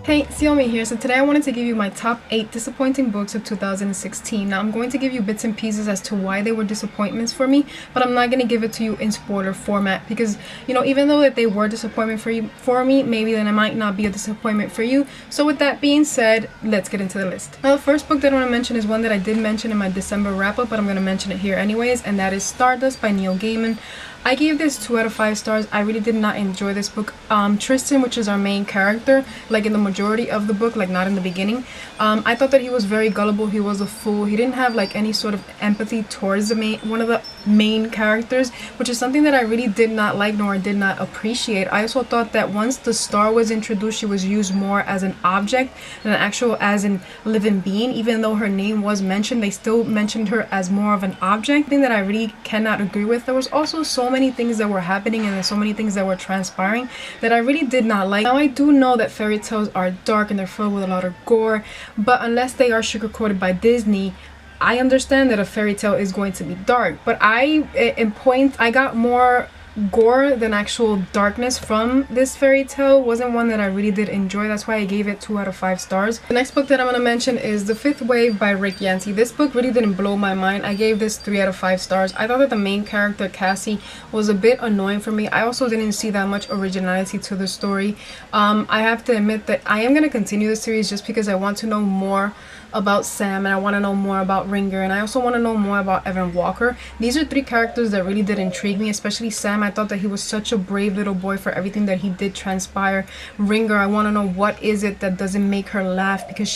Hey, Xiomy here. So today I wanted to give you my top 8 disappointing books of 2016. Now I'm going to give you bits and pieces as to why they were disappointments for me, but I'm not going to give it to you in spoiler format because, even though that they were disappointment for me, maybe then it might not be a disappointment for you. So with that being said, let's get into the list. Now the first book that I want to mention is one that I did mention in my December wrap-up, but I'm going to mention it here anyways, and that is Stardust by Neil Gaiman. I gave this 2 out of 5 stars. I really did not enjoy this book. Tristan, which is our main character, like in the majority of the book, like not in the beginning, I thought that he was very gullible. He was a fool. He didn't have like any sort of empathy towards one of the main characters, which is something that I really did not like nor did not appreciate. I also thought that once the star was introduced, she was used more as an object than as an living being. Even though her name was mentioned, they still mentioned her as more of an object. Thing that I really cannot agree with. There was also so many things that were happening and so many things that were transpiring that I really did not like. Now I do know that fairy tales are dark and they're filled with a lot of gore, but unless they are sugar-coated by Disney, I understand that a fairy tale is going to be dark. But I got more gore than actual darkness from this fairy tale. Wasn't one that I really did enjoy. That's why I gave it 2 out of 5 stars. The next book that I'm going to mention is The Fifth Wave by Rick Yancey. This book really didn't blow my mind. I gave this 3 out of 5 stars. I thought that the main character, Cassie, was a bit annoying for me. I also didn't see that much originality to the story. I have to admit that I am going to continue the series just because I want to know more about Sam, and I want to know more about Ringer, and I also want to know more about Evan Walker. These are 3 characters that really did intrigue me, especially Sam. I thought that he was such a brave little boy for everything that he did transpire. Ringer, I want to know what is it that doesn't make her laugh, because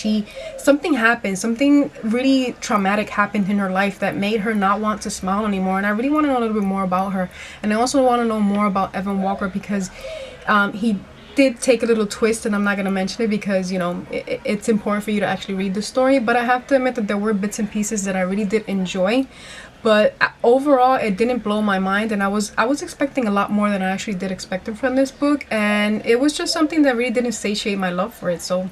something happened, something really traumatic happened in her life that made her not want to smile anymore, and I really want to know a little bit more about her. And I also want to know more about Evan Walker because he did take a little twist, and I'm not going to mention it because it's important for you to actually read the story. But I have to admit that there were bits and pieces that I really did enjoy, but overall it didn't blow my mind, and I was expecting a lot more than I actually did expect from this book, and it was just something that really didn't satiate my love for it. So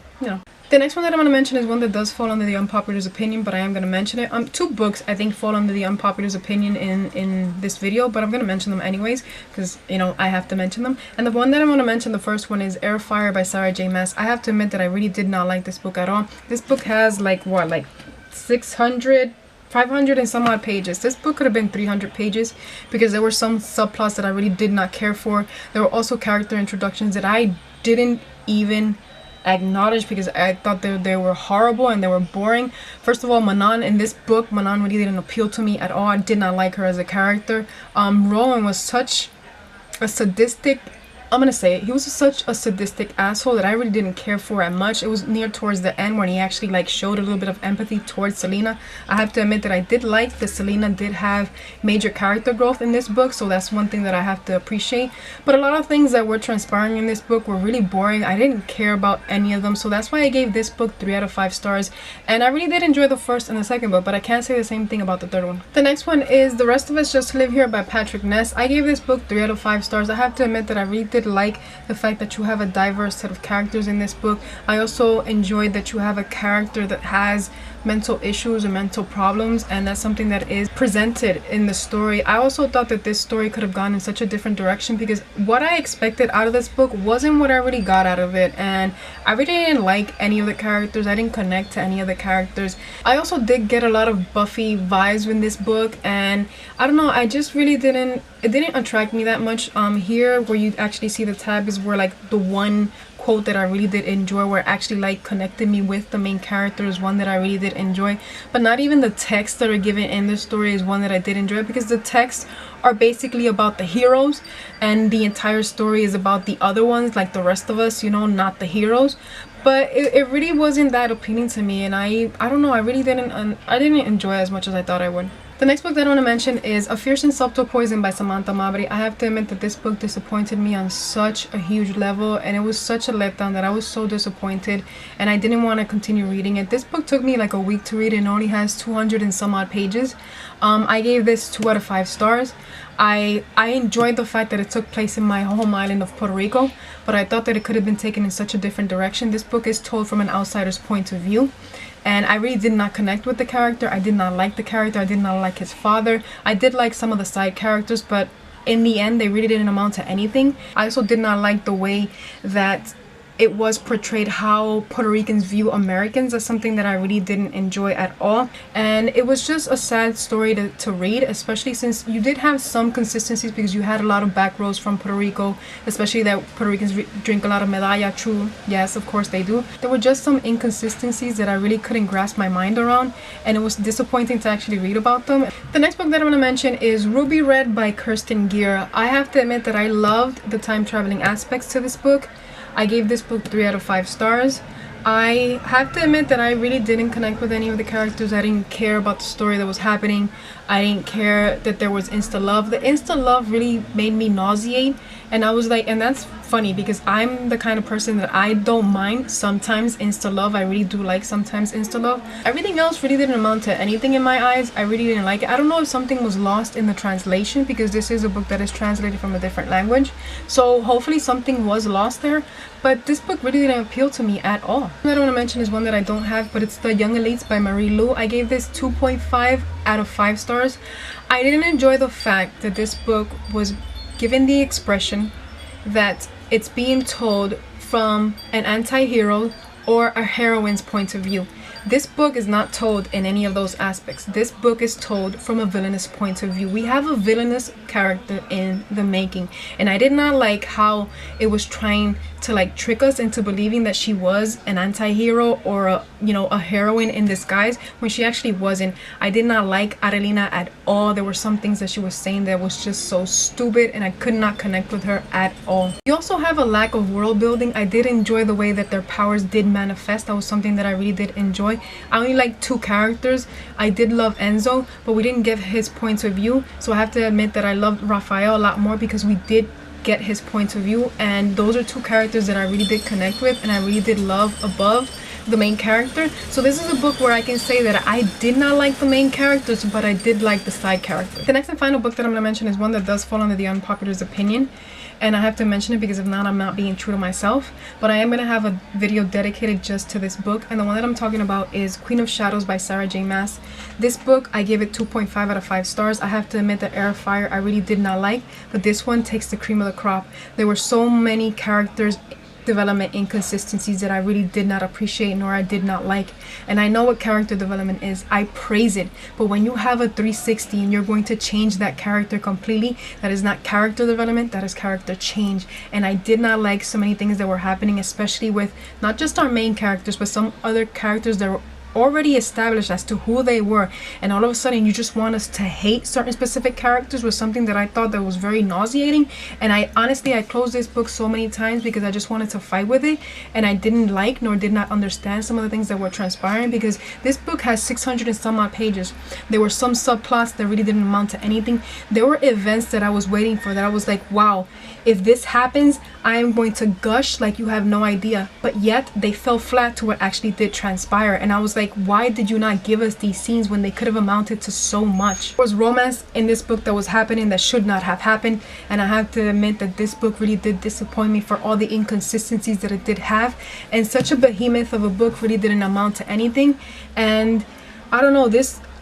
the next one that I'm going to mention is one that does fall under the unpopular's opinion, but I am going to mention it. 2 books I think fall under the unpopular's opinion in this video, but I'm going to mention them anyways because I have to mention them. And the one that I'm going to mention, the first one, is Air Fire by Sarah J Maas. I have to admit that I really did not like this book at all. This book has like 500 and some odd pages. This book could have been 300 pages because there were some subplots that I really did not care for. There were also character introductions that I didn't even acknowledge because I thought they were horrible and they were boring. First of all, Manon, in this book, Manon really didn't appeal to me at all. I did not like her as a character. Rowan was such a sadistic, I'm gonna say it, he was such a sadistic asshole that I really didn't care for it much. It was near towards the end when he actually showed a little bit of empathy towards Selena. I have to admit that I did like that Selena did have major character growth in this book, so that's one thing that I have to appreciate. But a lot of things that were transpiring in this book were really boring. I didn't care about any of them, so that's why I gave this book 3 out of 5 stars. And I really did enjoy the first and the second book, but I can't say the same thing about the third one. The next one is The Rest of Us Just Live Here by Patrick Ness. I gave this book 3 out of 5 stars. I have to admit that I really did like the fact that you have a diverse set of characters in this book. I also enjoyed that you have a character that has mental issues or mental problems, and that's something that is presented in the story. I also thought that this story could have gone in such a different direction because what I expected out of this book wasn't what I really got out of it, and I really didn't like any of the characters. I didn't connect to any of the characters. I also did get a lot of Buffy vibes in this book, and I don't know, I just really it didn't attract me that much. Here where you actually see the tab is where the one quote that I really did enjoy, where it actually connected me with the main characters, one that I really did enjoy. But not even the texts that are given in the story is one that I did enjoy, because the texts are basically about the heroes and the entire story is about the other ones, like the rest of us, not the heroes. But it really wasn't that appealing to me, and I don't know, I really didn't enjoy it as much as I thought I would. The next book that I want to mention is A Fierce and Subtle Poison by Samantha Mabry. I have to admit that this book disappointed me on such a huge level, and it was such a letdown that I was so disappointed and I didn't want to continue reading it. This book took me a week to read and only has 200 and some odd pages. I gave this 2 out of 5 stars. I enjoyed the fact that it took place in my home island of Puerto Rico, but I thought that it could have been taken in such a different direction. This book is told from an outsider's point of view, and I really did not connect with the character. I did not like the character. I did not like his father. I did like some of the side characters, but in the end they really didn't amount to anything. I also did not like the way that it was portrayed how Puerto Ricans view Americans as something that I really didn't enjoy at all. And it was just a sad story to read, especially since you did have some consistencies because you had a lot of back rows from Puerto Rico, especially that Puerto Ricans drink a lot of medalla. True, yes, of course they do. There were just some inconsistencies that I really couldn't grasp my mind around, and it was disappointing to actually read about them. The next book that I'm going to mention is Ruby Red by Kirsten Gier. I have to admit that I loved the time traveling aspects to this book. I gave this book 3 out of 5 stars. I have to admit that I really didn't connect with any of the characters. I didn't care about the story that was happening. I didn't care that there was insta love. The insta love really made me nauseate, and I was like, and that's funny because I'm the kind of person that I don't mind sometimes insta love. I really do like sometimes insta love. Everything else really didn't amount to anything in my eyes. I really didn't like it. I don't know if something was lost in the translation because this is a book that is translated from a different language, so hopefully something was lost there, but this book really didn't appeal to me at all. What I want to mention is one that I don't have, but it's The Young Elites by Marie Lu. I gave this 2.5 out of 5 stars. I didn't enjoy the fact that this book was given the expression that it's being told from an anti-hero or a heroine's point of view. This book is not told in any of those aspects. This book is told from a villainous point of view. We have a villainous character in the making, and I did not like how it was trying to like trick us into believing that she was an anti-hero or a heroine in disguise when she actually wasn't. I did not like Adelina at all. There were some things that she was saying that was just so stupid, and I could not connect with her at all. You also have a lack of world building. I did enjoy the way that their powers did manifest. That was something that I really did enjoy. I only like 2 characters. I did love Enzo, but we didn't get his point of view, so I have to admit that I loved Raphael a lot more because we did get his point of view, and those are 2 characters that I really did connect with and I really did love above the main character. So this is a book where I can say that I did not like the main characters, but I did like the side characters. The next and final book that I'm going to mention is one that does fall under the unpopular opinion, and I have to mention it because if not, I'm not being true to myself. But I am going to have a video dedicated just to this book, and the one that I'm talking about is Queen of Shadows by Sarah J Maas. This book, I gave it 2.5 out of 5 stars. I have to admit that Air of Fire I really did not like, but this one takes the cream of the crop. There were so many characters development inconsistencies that I really did not appreciate nor I did not like, and I know what character development is. I praise it, but when you have a 360 and you're going to change that character completely, that is not character development, that is character change. And I did not like so many things that were happening, especially with not just our main characters but some other characters that were already established as to who they were, and all of a sudden you just want us to hate certain specific characters was something that I thought that was very nauseating. And I honestly closed this book so many times because I just wanted to fight with it, and I didn't like nor did not understand some of the things that were transpiring because this book has 600 and some odd pages. There were some subplots that really didn't amount to anything. There were events that I was waiting for that I was like, wow, if this happens I am going to gush like you have no idea, but yet they fell flat to what actually did transpire. And I was like, why did you not give us these scenes when they could have amounted to so much? There was romance in this book that was happening that should not have happened, and I have to admit that this book really did disappoint me for all the inconsistencies that it did have, and such a behemoth of a book really didn't amount to anything. And I don't know,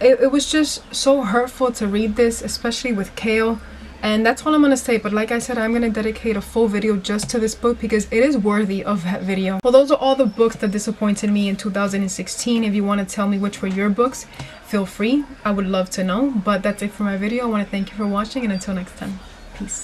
it was just so hurtful to read this, especially with Kale. And that's all I'm gonna say, but like I said, I'm gonna dedicate a full video just to this book because it is worthy of that video. Well, those are all the books that disappointed me in 2016. If you want to tell me which were your books, feel free. I would love to know. But that's it for my video. I want to thank you for watching, and until next time, peace.